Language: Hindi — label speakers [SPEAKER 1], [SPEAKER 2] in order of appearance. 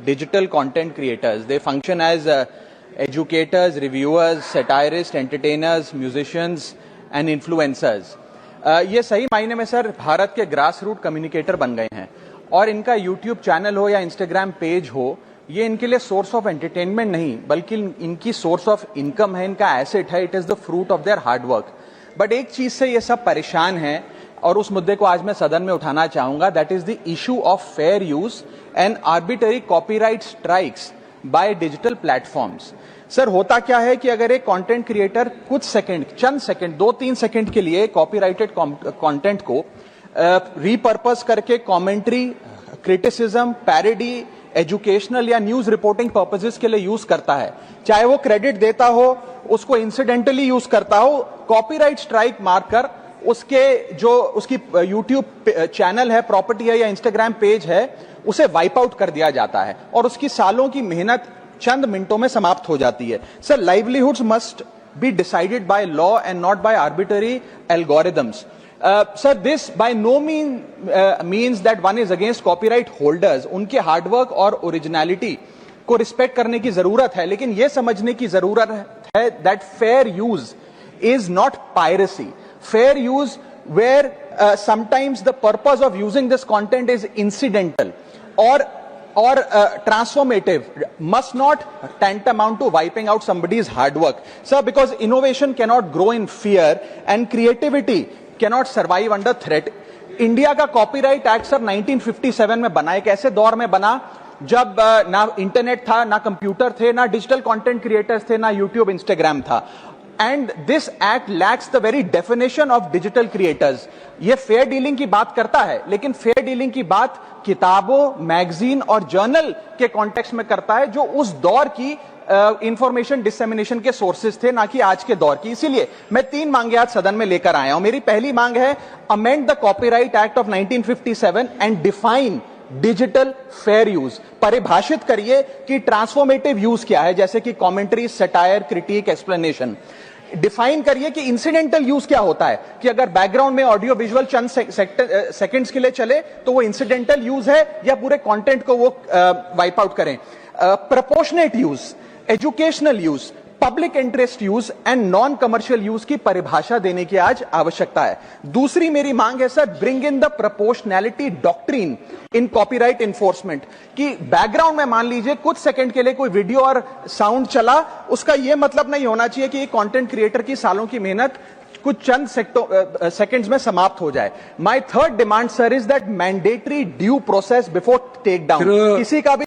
[SPEAKER 1] digital content creators. They function as educators, reviewers, satirists, entertainers, musicians and influencers. ये सही मायने में सर भारत के ग्रास रूट कम्युनिकेटर बन गए हैं और इनका यूट्यूब चैनल हो या इंस्टाग्राम पेज हो, ये इनके लिए सोर्स ऑफ एंटरटेनमेंट नहीं बल्कि इनकी सोर्स ऑफ इनकम है, इनका एसेट है. It is the fruit of their hard work. But एक चीज से ये सब परेशान है और उस मुद्दे को आज मैं सदन में उठाना चाहूंगा. That is the issue of fair use and arbitrary copyright strikes by digital platforms. Sir होता क्या है कि अगर एक कंटेंट क्रिएटर कुछ सेकंड, चंद सेकंड, 2-3 सेकंड के लिए कॉपीराइटेड कंटेंट को रीपर्पस करके कमेंट्री, क्रिटिसिज्म, पैरोडी, एजुकेशनल या न्यूज रिपोर्टिंग पर्पसेस के लिए यूज करता है, चाहे वो क्रेडिट देता हो, उसको इंसिडेंटली यूज करता हो, कॉपीराइट स्ट्राइक मारकर उसकी यूट्यूब चैनल है, प्रॉपर्टी है या इंस्टाग्राम पेज है, उसे वाइप आउट कर दिया जाता है और उसकी सालों की मेहनत चंद मिनटों में समाप्त हो जाती है. Sir, livelihoods must be decided by law and not by arbitrary algorithms. Sir, this by no means that one is against copyright holders. उनके हार्डवर्क और ओरिजिनलिटी को रिस्पेक्ट करने की जरूरत है, लेकिन यह समझने की जरूरत है that fair use is not piracy. Fair use where sometimes the purpose of using this content is incidental or transformative must not tantamount to wiping out somebody's hard work. Sir, because innovation cannot grow in fear and creativity cannot survive under threat. India का कॉपीराइट एक्ट सर 1957 में बना. एक ऐसे दौर में बना जब ना इंटरनेट था, ना कंप्यूटर थे, ना डिजिटल कंटेंट क्रिएटर्स थे, ना यूट्यूब, इंस्टाग्राम था. And this act lakhs the very definition of digital creators. ये फेयर डीलिंग की बात करता है, लेकिन फेयर डीलिंग की बात किताबों, मैगजीन और जर्नल के कॉन्टेक्स्ट में करता है, जो उस दौर की इंफॉर्मेशन डिसेमिनेशन के सोर्सेज थे, ना कि आज के दौर की. इसीलिए मैं 3 मांगे आज सदन में लेकर आया हूं. मेरी पहली मांग है, amend the copyright act of 1957 and define digital fair use. परिभाषित करिए कि ट्रांसफॉर्मेटिव यूज क्या है, जैसे कि commentary, satire, critic, explanation. Define करिए कि इंसिडेंटल यूज क्या होता है, कि अगर बैकग्राउंड में ऑडियो विजुअल चंद सेकंड्स के लिए चले तो वो इंसिडेंटल यूज है या पूरे कंटेंट को वो वाइप आउट करें. Proportionate use, educational use, public interest use and non commercial use की परिभाषा देने की आज आवश्यकता है. दूसरी मेरी मांग है sir, bring in the proportionality doctrine in copyright enforcement. कि बैकग्राउंड में मान लीजिए कुछ सेकंड के लिए कोई वीडियो और साउंड चला, उसका यह मतलब नहीं होना चाहिए कि कंटेंट क्रिएटर की सालों की मेहनत कुछ चंद सेकंड्स में समाप्त हो जाए. My third demand sir is that mandatory due process before take down. किसी का भी